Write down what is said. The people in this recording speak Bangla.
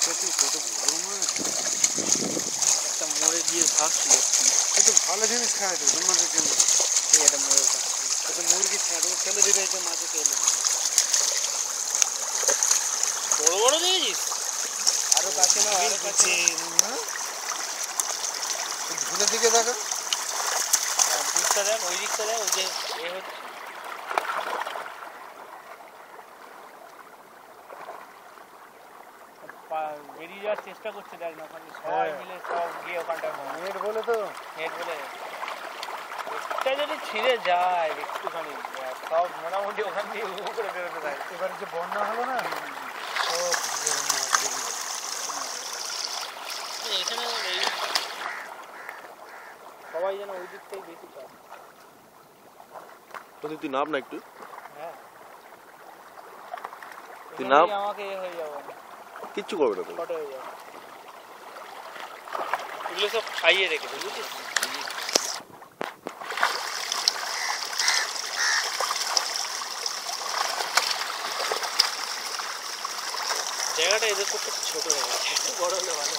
সত্যি কত বড় মাছ। একটা মরে গিয়ে ভাসছিল। কিন্তু ভালো জিনিস খায় তো মাছের জন্য। এই একটা মরে ভাসছিল। কত মুরগি ছাড়ো ফেলে দিবে এটা মাছে ফেলে। বড় বড় দেখেছিস? আরো কাছে না আরো কাছে না। ঝুলের দিকে দেখো। দিকটা দেখ, ওই দিকটা দেখ, ওই যে এ হচ্ছে বেরিয়ে যাওয়ার চেষ্টা করছে, দেখ না ওখানে সবাই মিলে সব গিয়ে ওখানটা নেট বলে তো নেট বলে এটা যদি ছিঁড়ে যায় একটুখানি সব মোটামুটি ওখান দিয়ে উবু করে বেরোতে থাকে। এবারে যে বন্যা হলো না সব এখানে এই সবাই যেন ওই দিক থেকে বেশি চায়। তুই নাম না একটু। হ্যাঁ তুই নাম। আমাকে এ হয়ে যাবো, কিচ্ছু করবে না তুমি। ফটো হয়ে যাবে। এগুলো সব খাইয়ে রেখেছে বুঝছিস। জায়গাটা এদের পক্ষে ছোট হয়ে গেছে, একটু বড় হলে ভালো।